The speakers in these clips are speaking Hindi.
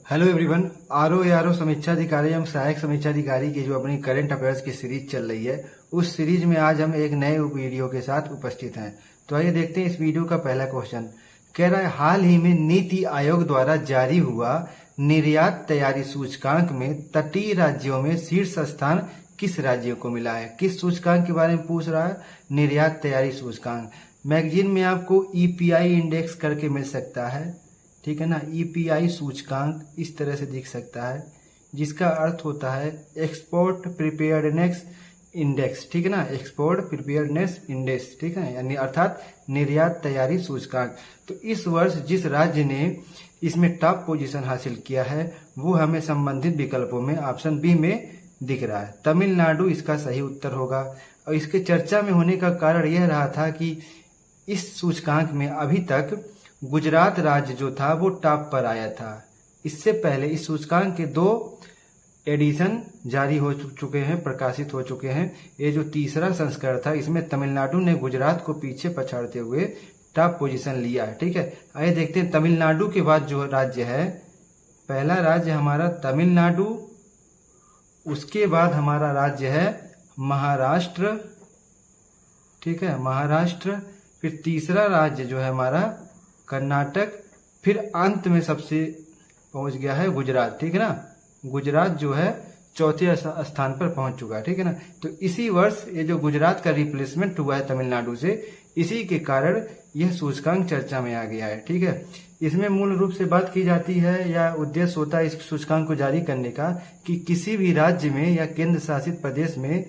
Hello everyone. आरओ समीक्षा अधिकारी एवं सहायक समीक्षा अधिकारी की जो अपनी करंट अफेयर्स की सीरीज चल रही है, उस सीरीज में आज हम एक नए वीडियो के साथ उपस्थित हैं। तो आइए देखते हैं इस वीडियो का पहला क्वेश्चन। कह रहा है, हाल ही में नीति आयोग द्वारा जारी हुआ निर्यात तैयारी सूचकांक में तटीय राज्यों में शीर्ष स्थान किस राज्य को मिला है। किस सूचकांक के बारे में पूछ रहा है? निर्यात तैयारी सूचकांक। मैगजीन में आपको ईपीआई इंडेक्स करके मिल सकता है, ठीक है ना। ईपीआई सूचकांक इस तरह से दिख सकता है, जिसका अर्थ होता है एक्सपोर्ट प्रिपेयर्डनेस इंडेक्स, ठीक है ना। एक्सपोर्ट प्रिपेयर्डनेस इंडेक्स, ठीक है, यानी अर्थात निर्यात तैयारी सूचकांक। तो इस वर्ष जिस राज्य ने इसमें टॉप पोजीशन हासिल किया है वो हमें संबंधित विकल्पों में ऑप्शन बी में दिख रहा है। तमिलनाडु इसका सही उत्तर होगा। और इसके चर्चा में होने का कारण यह रहा था कि इस सूचकांक में अभी तक गुजरात राज्य जो था वो टॉप पर आया था। इससे पहले इस सूचकांक के 2 एडिशन जारी हो चुके हैं, प्रकाशित हो चुके हैं। ये जो तीसरा संस्करण था, इसमें तमिलनाडु ने गुजरात को पीछे पछाड़ते हुए टॉप पोजीशन लिया है, ठीक है। आइए देखते हैं तमिलनाडु के बाद जो राज्य है, पहला राज्य हमारा तमिलनाडु, उसके बाद हमारा राज्य है महाराष्ट्र, ठीक है, महाराष्ट्र। फिर तीसरा राज्य जो है हमारा कर्नाटक, फिर अंत में सबसे पहुंच गया है गुजरात, ठीक है ना। गुजरात जो है चौथे स्थान पर पहुंच चुका है, ठीक है ना। तो इसी वर्ष ये जो गुजरात का रिप्लेसमेंट हुआ है तमिलनाडु से, इसी के कारण यह सूचकांक चर्चा में आ गया है, ठीक है। इसमें मूल रूप से बात की जाती है या उद्देश्य होता है इस सूचकांक को जारी करने का कि किसी भी राज्य में या केंद्र शासित प्रदेश में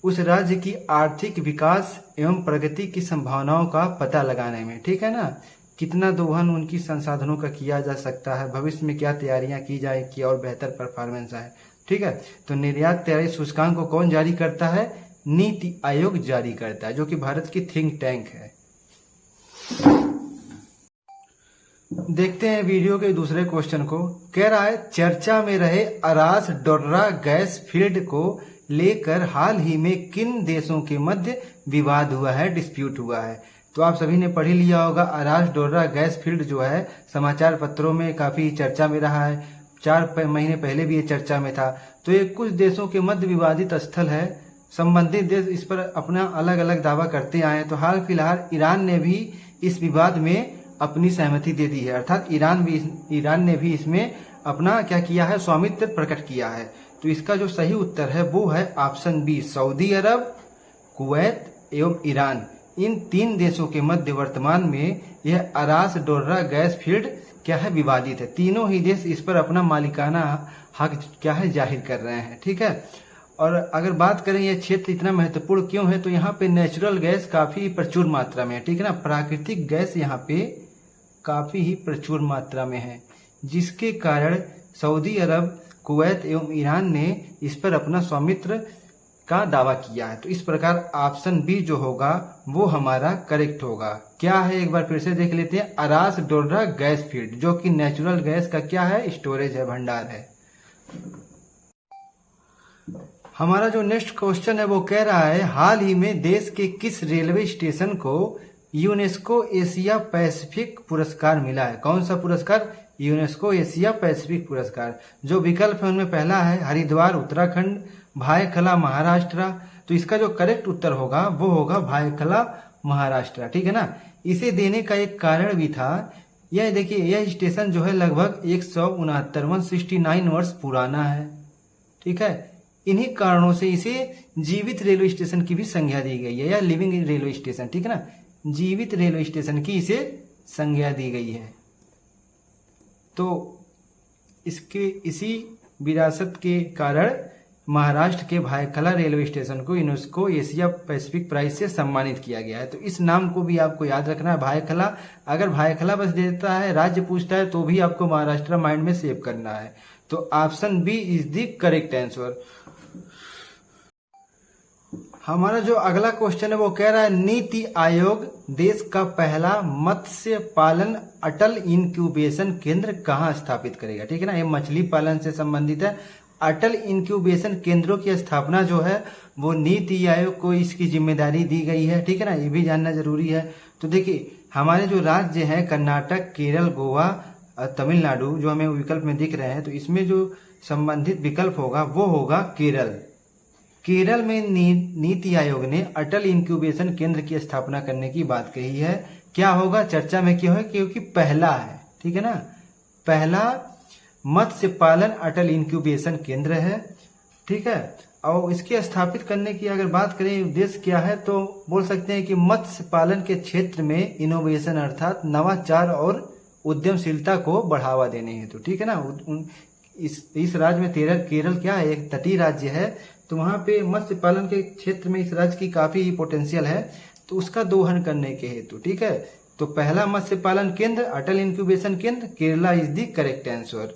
उस राज्य की आर्थिक विकास एवं प्रगति की संभावनाओं का पता लगाने में, ठीक है ना। कितना दोहन उनकी संसाधनों का किया जा सकता है, भविष्य में क्या तैयारियां की जाए कि और बेहतर परफॉर्मेंस आए, ठीक है। तो निर्यात तैयारी सूचकांक को कौन जारी करता है? नीति आयोग जारी करता है, जो कि भारत की थिंक टैंक है। देखते हैं वीडियो के दूसरे क्वेश्चन को। कह रहा है, चर्चा में रहे अरास डोर्रा गैस फील्ड को लेकर हाल ही में किन देशों के मध्य विवाद हुआ है, डिस्प्यूट हुआ है। तो आप सभी ने पढ़ ही लिया होगा, अरास डोर्रा गैस फील्ड जो है समाचार पत्रों में काफी चर्चा में रहा है। 4 महीने पहले भी ये चर्चा में था। तो ये कुछ देशों के मध्य विवादित स्थल है। संबंधित देश इस पर अपना अलग अलग दावा करते आए हैं। तो हाल फिलहाल ईरान ने भी इस विवाद में अपनी सहमति दे दी है, अर्थात ईरान ने भी इसमें अपना क्या किया है, स्वामित्व प्रकट किया है। तो इसका जो सही उत्तर है वो है ऑप्शन बी, सऊदी अरब, कुवैत एवं ईरान। इन 3 देशों के मध्य वर्तमान में यह अरास डोर्रा गैस फील्ड क्या है, विवादित है। तीनों ही देश इस पर अपना मालिकाना हक क्या है, जाहिर कर रहे हैं, ठीक है। और अगर बात करें यह क्षेत्र इतना महत्वपूर्ण क्यों है, तो यहाँ पे नेचुरल गैस काफी प्रचुर मात्रा में है, ठीक है ना। प्राकृतिक गैस यहाँ पे काफी ही प्रचुर मात्रा में है, जिसके कारण सऊदी अरब, कुवैत एवं ईरान ने इस पर अपना स्वामित्व का दावा किया है। तो इस प्रकार ऑप्शन बी जो होगा वो हमारा करेक्ट होगा। क्या है, एक बार फिर से देख लेते हैं। अरास डोर्रा गैस फील्ड, जो कि नेचुरल गैस का क्या है, स्टोरेज है, भंडार है। हमारा जो नेक्स्ट क्वेश्चन है वो कह रहा है, हाल ही में देश के किस रेलवे स्टेशन को यूनेस्को एशिया पैसिफिक पुरस्कार मिला है। कौन सा पुरस्कार? यूनेस्को एशिया पैसिफिक पुरस्कार। जो विकल्प है उनमें पहला है हरिद्वार उत्तराखंड, भायखला महाराष्ट्र। तो इसका जो करेक्ट उत्तर होगा वो होगा भायखला महाराष्ट्र, ठीक है ना। इसे देने का एक कारण भी था। यह देखिए, यह स्टेशन जो है लगभग 169 वर्ष पुराना है, ठीक है। इन्हीं कारणों से इसे जीवित रेलवे स्टेशन की भी संज्ञा दी गई है, या लिविंग रेलवे स्टेशन, ठीक है ना। जीवित रेलवे स्टेशन की इसे संज्ञा दी गई है। तो इसके इसी विरासत के कारण महाराष्ट्र के भायखला रेलवे स्टेशन को यूनेस्को एशिया पैसिफिक प्राइज से सम्मानित किया गया है। तो इस नाम को भी आपको याद रखना है, भायखला। अगर भायखला बस देता है, राज्य पूछता है, तो भी आपको महाराष्ट्र माइंड में सेव करना है। तो option B is the correct answer. हमारा जो अगला क्वेश्चन है वो कह रहा है, नीति आयोग देश का पहला मत्स्य पालन अटल इंक्यूबेशन केंद्र कहाँ स्थापित करेगा, ठीक है ना। ये मछली पालन से संबंधित है। अटल इंक्यूबेशन केंद्रों की स्थापना जो है वो नीति आयोग को इसकी जिम्मेदारी दी गई है, ठीक है ना। ये भी जानना जरूरी है। तो देखिए, हमारे जो राज्य हैं कर्नाटक, केरल, गोवा, तमिलनाडु जो हमें विकल्प में दिख रहे हैं, तो इसमें जो संबंधित विकल्प होगा वो होगा केरल। केरल में नीति आयोग ने अटल इंक्यूबेशन केंद्र की स्थापना करने की बात कही है। क्या होगा, चर्चा में क्यों है, क्योंकि पहला है, ठीक है ना, पहला मत्स्य पालन अटल इंक्यूबेशन केंद्र है, ठीक है। और इसके स्थापित करने की अगर बात करें उद्देश्य क्या है, तो बोल सकते हैं कि मत्स्य पालन के क्षेत्र में इनोवेशन अर्थात नवाचार और उद्यमशीलता को बढ़ावा देने हेतु, ठीक है ना। इस राज्य में केरल क्या है, एक तटीय राज्य है, तो वहां पे मत्स्य पालन के क्षेत्र में इस राज्य की काफी पोटेंशियल है, तो उसका दोहन करने के हेतु, ठीक है। तो पहला मत्स्य पालन केंद्र अटल इंक्यूबेशन केंद्र, Kerala is the correct answer.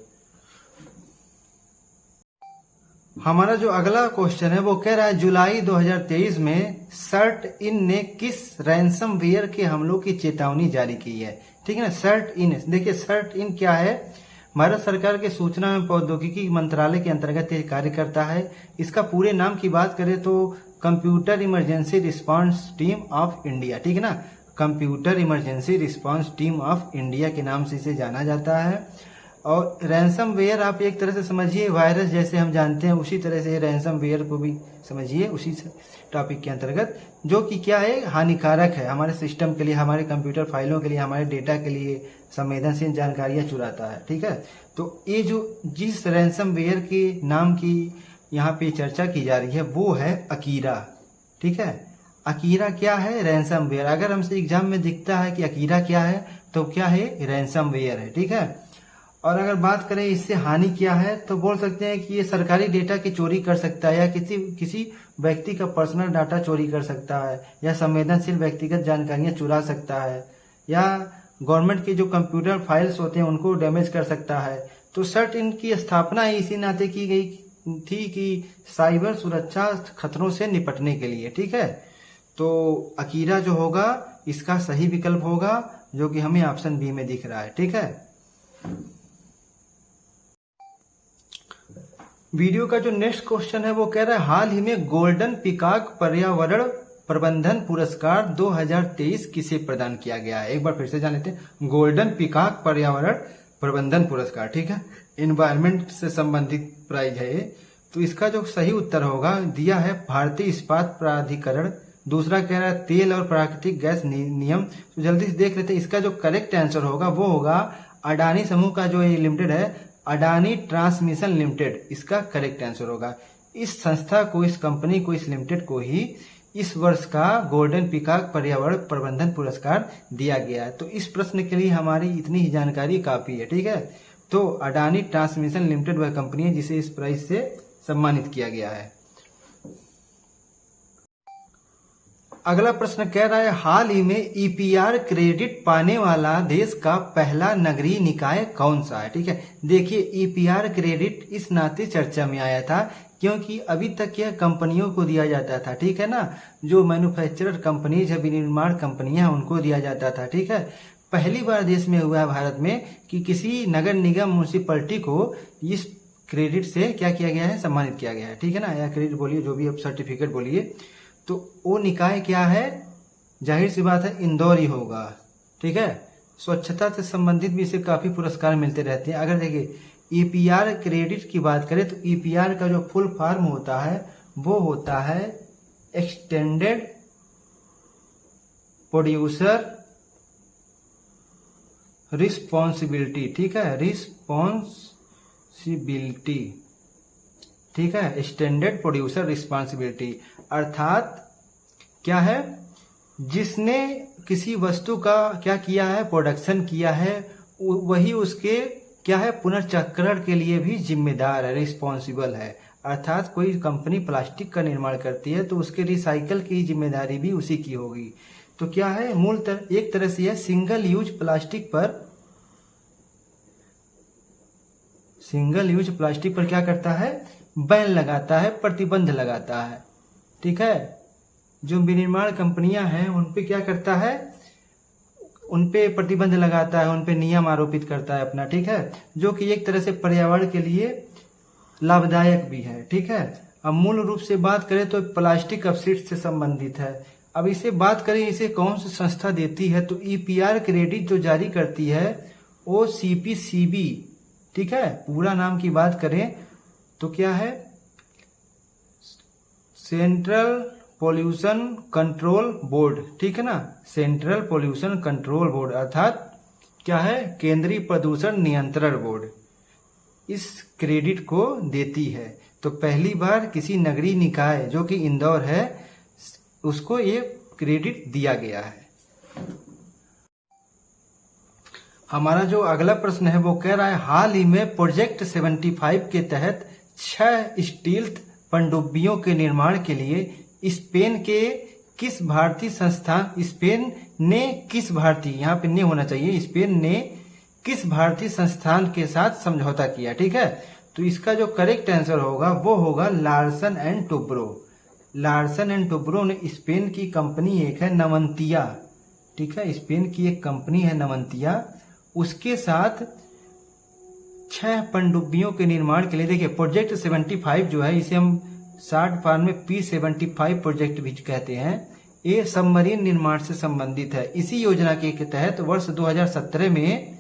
हमारा जो अगला क्वेश्चन है वो कह रहा है जुलाई 2023 में सर्ट इन ने किस रैंसमवेयर के हमलों की चेतावनी जारी की है, ठीक है ना। सर्ट इन, देखिए सर्ट इन क्या है, भारत सरकार के सूचना एवं प्रौद्योगिकी मंत्रालय के अंतर्गत ये कार्य करता है। इसका पूरे नाम की बात करें तो computer emergency response team of India, ठीक है ना, computer emergency response team of India के नाम से इसे जाना जाता है। और रैंसमवेयर आप एक तरह से समझिए वायरस जैसे हम जानते हैं, उसी तरह से रैंसमवेयर को भी समझिए उसी टॉपिक के अंतर्गत, जो कि क्या है, हानिकारक है हमारे सिस्टम के लिए, हमारे कंप्यूटर फाइलों के लिए, हमारे डेटा के लिए संवेदनशील जानकारियां चुराता है, ठीक है। तो ये जो जिस रैंसमवेयर के नाम की यहाँ पे चर्चा की जा रही है वो है अकीरा, ठीक है। अकीरा क्या है, रैंसमवेयर। अगर हमसे एग्जाम में दिखता है कि अकीरा क्या है तो क्या है, रैंसमवेयर है, ठीक है। और अगर बात करें इससे हानि क्या है, तो बोल सकते हैं कि ये सरकारी डेटा की चोरी कर सकता है, या किसी व्यक्ति का पर्सनल डाटा चोरी कर सकता है, या संवेदनशील व्यक्तिगत जानकारियां चुरा सकता है, या गवर्नमेंट के जो कंप्यूटर फाइल्स होते हैं उनको डैमेज कर सकता है। तो सर्ट इनकी स्थापना ही इसी नाते की गई थी कि साइबर सुरक्षा खतरों से निपटने के लिए, ठीक है। तो अकीरा जो होगा इसका सही विकल्प होगा, जो कि हमें ऑप्शन बी में दिख रहा है, ठीक है। वीडियो का जो नेक्स्ट क्वेश्चन है वो कह रहा है हाल ही में गोल्डन पिकॉक पर्यावरण प्रबंधन पुरस्कार 2023 किसे प्रदान किया गया है। एक बार फिर से जान लेते हैं, गोल्डन पिकॉक पर्यावरण प्रबंधन पुरस्कार, ठीक है, एनवायरमेंट से संबंधित प्राइज है। तो इसका जो सही उत्तर होगा दिया है भारतीय इस्पात प्राधिकरण। दूसरा कह रहा है तेल और प्राकृतिक गैस नियम। तो जल्दी से देख लेते हैं, इसका जो करेक्ट आंसर होगा वो होगा अडानी समूह का जो ये लिमिटेड है, अडानी ट्रांसमिशन लिमिटेड, इसका करेक्ट आंसर होगा। इस संस्था को, इस कंपनी को, इस लिमिटेड को ही इस वर्ष का गोल्डन पिकॉक पर्यावरण प्रबंधन पुरस्कार दिया गया है। तो इस प्रश्न के लिए हमारी इतनी ही जानकारी काफी है, ठीक है। तो अडानी ट्रांसमिशन लिमिटेड वह कंपनी है जिसे इस प्राइज से सम्मानित किया गया है। अगला प्रश्न कह रहा है हाल ही में ईपीआर क्रेडिट पाने वाला देश का पहला नगरीय निकाय कौन सा है, ठीक है। देखिए ईपीआर क्रेडिट इस नाते चर्चा में आया था क्योंकि अभी तक यह कंपनियों को दिया जाता था, ठीक है ना, जो मैन्युफैक्चरर कंपनीज है, विनिर्माण कंपनियां, उनको दिया जाता था, ठीक है। पहली बार देश में हुआ है भारत में कि किसी नगर निगम म्यूनिसिपैलिटी को इस क्रेडिट से क्या किया गया है, सम्मानित किया गया है, ठीक है ना, या क्रेडिट बोलिए, जो भी आप सर्टिफिकेट बोलिए। तो वो निकाय क्या है, जाहिर सी बात है इंदौर ही होगा, ठीक है। स्वच्छता से संबंधित भी इसे काफी पुरस्कार मिलते रहते हैं। अगर देखिए ईपीआर क्रेडिट की बात करें तो ईपीआर का जो फुल फॉर्म होता है वो होता है एक्सटेंडेड प्रोड्यूसर रिस्पॉन्सिबिलिटी, ठीक है, रिस्पॉन्सिबिलिटी, ठीक है, एक्सटेंडेड प्रोड्यूसर रिस्पॉन्सिबिलिटी। अर्थात क्या है, जिसने किसी वस्तु का क्या किया है, प्रोडक्शन किया है, वही उसके क्या है, पुनर्चक्रण के लिए भी जिम्मेदार है, रिस्पॉन्सिबल है। अर्थात कोई कंपनी प्लास्टिक का निर्माण करती है तो उसके रिसाइकल की जिम्मेदारी भी उसी की होगी। तो क्या है, मूलतः एक तरह से यह सिंगल यूज प्लास्टिक पर क्या करता है, बैन लगाता है, प्रतिबंध लगाता है, ठीक है। जो विनिर्माण कंपनियां हैं उन पे क्या करता है, उन पे प्रतिबंध लगाता है, उन पे नियम आरोपित करता है अपना, ठीक है, जो कि एक तरह से पर्यावरण के लिए लाभदायक भी है, ठीक है। अब मूल रूप से बात करें तो प्लास्टिक अपशिष्ट से संबंधित है। अब इसे बात करें इसे कौन सी संस्था देती है, तो ईपीआर क्रेडिट जो जारी करती है OCPCB, ठीक है। पूरा नाम की बात करें तो क्या है, सेंट्रल पोल्यूशन कंट्रोल बोर्ड, ठीक है ना, सेंट्रल पोल्यूशन कंट्रोल बोर्ड अर्थात क्या है, केंद्रीय प्रदूषण नियंत्रण बोर्ड इस क्रेडिट को देती है। तो पहली बार किसी नगरीय निकाय जो कि इंदौर है उसको ये क्रेडिट दिया गया है। हमारा जो अगला प्रश्न है वो कह रहा है, हाल ही में प्रोजेक्ट 75 के तहत 6 स्टील्थ पनडुब्बियों के निर्माण के लिए स्पेन के किस भारतीय संस्थान, स्पेन ने किस भारतीय, यहाँ पे ने होना चाहिए, स्पेन ने किस भारतीय संस्थान के साथ समझौता किया, ठीक है। तो इसका जो करेक्ट आंसर होगा वो होगा Larsen and Toubro. Larsen and Toubro ने, स्पेन की कंपनी एक है नवंतिया, ठीक है, स्पेन की एक कंपनी है नवंतिया, उसके साथ 6 पनडुब्बियों के निर्माण के लिए, देखिए प्रोजेक्ट 75 जो है इसे हम शॉर्ट फॉर्म में P75 प्रोजेक्ट भी कहते हैं। ये सबमरीन निर्माण से संबंधित है। इसी योजना के तहत वर्ष 2017 में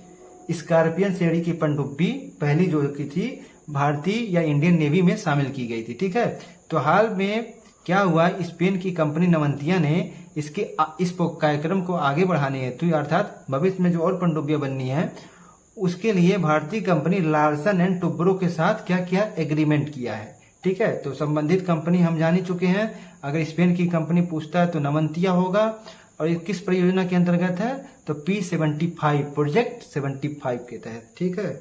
स्कॉर्पियन श्रेणी की पनडुब्बी पहली जो की थी भारतीय या इंडियन नेवी में शामिल की गई थी, ठीक है। तो हाल में क्या हुआ, स्पेन की कंपनी नवंतिया ने इस कार्यक्रम को आगे बढ़ाने हेतु अर्थात भविष्य में जो और पनडुब्बियां बननी है उसके लिए भारतीय कंपनी लार्सन एंड टुब्रो के साथ क्या किया, एग्रीमेंट किया है, ठीक है। तो संबंधित कंपनी हम जान ही चुके हैं, अगर स्पेन की कंपनी पूछता है तो नवंतिया होगा, और ये किस परियोजना के अंतर्गत है, तो P75 प्रोजेक्ट 75 के तहत, ठीक है।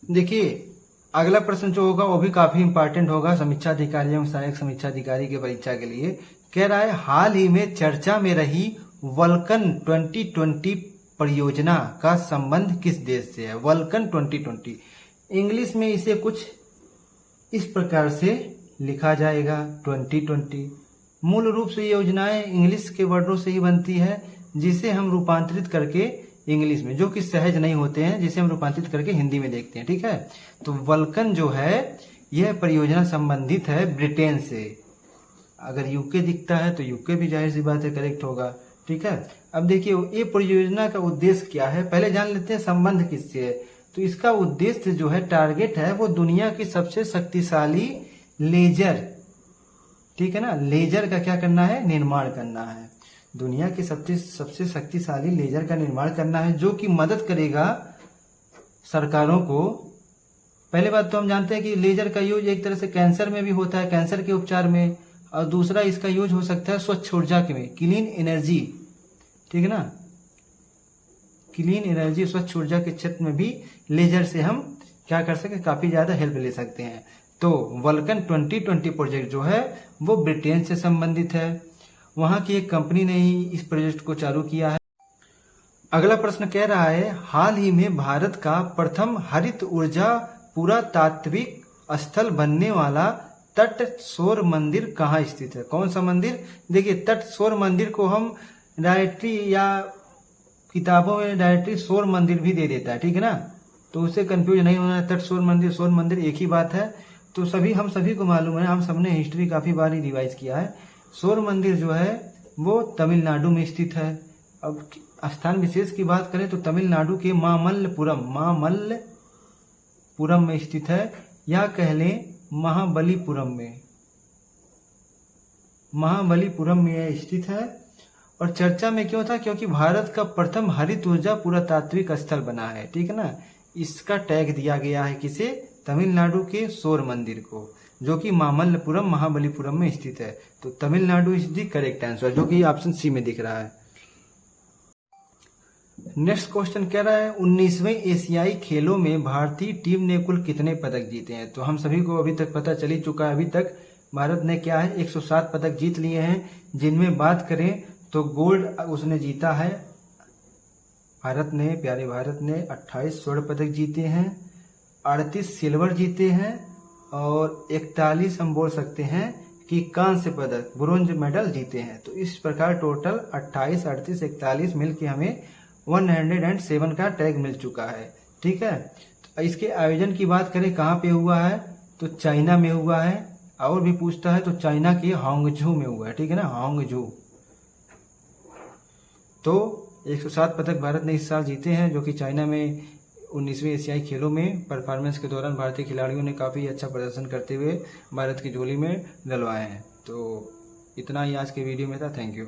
देखिए अगला प्रश्न जो होगा वो भी काफी इंपॉर्टेंट होगा समीक्षा अधिकारी एवं सहायक समीक्षा अधिकारी की परीक्षा के लिए। कह रहा है, हाल ही में चर्चा में रही वल्कन 2020 परियोजना का संबंध किस देश से है। वल्कन 2020 इंग्लिश में इसे कुछ इस प्रकार से लिखा जाएगा 2020। मूल रूप से योजनाएं इंग्लिश के वर्डों से ही बनती है जिसे हम रूपांतरित करके इंग्लिश में, जो कि सहज नहीं होते हैं, जिसे हम रूपांतरित करके हिंदी में देखते हैं, ठीक है। तो वल्कन जो है यह परियोजना संबंधित है ब्रिटेन से। अगर यूके दिखता है तो यूके भी जाहिर सी बात है करेक्ट होगा, ठीक है। अब देखिए ये परियोजना का उद्देश्य क्या है, पहले जान लेते हैं संबंध किससे है। तो इसका उद्देश्य जो है, टारगेट है वो दुनिया की सबसे शक्तिशाली लेजर, ठीक है ना, लेजर का क्या करना है, निर्माण करना है। दुनिया के सबसे शक्तिशाली लेजर का निर्माण करना है जो कि मदद करेगा सरकारों को। पहले बात तो हम जानते हैं कि लेजर का यूज एक तरह से कैंसर में भी होता है, कैंसर के उपचार में, और दूसरा इसका यूज हो सकता है स्वच्छ ऊर्जा के में, क्लीन एनर्जी, ठीक है ना, क्लीन एनर्जी स्वच्छ ऊर्जा के क्षेत्र में भी लेजर से हम क्या कर सकते हैं, काफी ज्यादा हेल्प ले सकते हैं। तो वल्कन 2020 प्रोजेक्ट जो है वो ब्रिटेन से संबंधित है, वहां की एक कंपनी ने ही इस प्रोजेक्ट को चालू किया है। अगला प्रश्न कह रहा है, हाल ही में भारत का प्रथम हरित ऊर्जा पुरातात्विक स्थल बनने वाला तट सौर मंदिर कहाँ स्थित है। कौन सा मंदिर, देखिए तट सौर मंदिर को हम डायरेक्टरी या किताबों में डायरेक्टरी सौर मंदिर भी दे देता है, ठीक है ना, तो उससे कंफ्यूज नहीं होना है। तट सौर मंदिर एक ही बात है। तो हम सभी को मालूम है, हम सबने हिस्ट्री काफी बार ही रिवाइज किया है। सौर मंदिर जो है वो तमिलनाडु में स्थित है। अब स्थान विशेष की बात करें तो तमिलनाडु के मामल्लपुरम में स्थित है, या कह लें महाबलीपुरम में यह स्थित है। और चर्चा में क्यों था, क्योंकि भारत का प्रथम हरित ऊर्जा पुरातात्विक स्थल बना है, ठीक है ना। इसका टैग दिया गया है किसे, तमिलनाडु के सौर मंदिर को, जो कि मामल्लपुरम महाबलीपुरम में स्थित है। तो Tamil Nadu is the correct answer, जो कि ऑप्शन सी में दिख रहा है। नेक्स्ट क्वेश्चन कह रहा है, 19वें एशियाई खेलों में भारतीय टीम ने कुल कितने पदक जीते हैं। तो हम सभी को अभी तक पता चल ही चुका है, अभी तक भारत ने क्या है 107 पदक जीत लिए हैं, जिनमें बात करें तो गोल्ड उसने जीता है, प्यारे भारत ने 28 स्वर्ण पदक जीते हैं, 38 सिल्वर जीते हैं, और 41 हम बोल सकते हैं कि कांस्य पदक ब्रोंज मेडल जीते हैं। तो इस प्रकार टोटल 28, 38, 41 मिलके हमें 107 का टैग मिल चुका है, ठीक है। तो इसके आयोजन की बात करें कहाँ पे हुआ है, तो चाइना में हुआ है, और भी पूछता है तो चाइना के हांगझू में हुआ है, ठीक है ना, हांगझू। तो 107 पदक भारत ने इस साल जीते हैं, जो कि चाइना में 19वीं एशियाई खेलों में परफॉर्मेंस के दौरान भारतीय खिलाड़ियों ने काफ़ी अच्छा प्रदर्शन करते हुए भारत की झोली में डलवाए हैं। तो इतना ही आज के वीडियो में था। Thank you.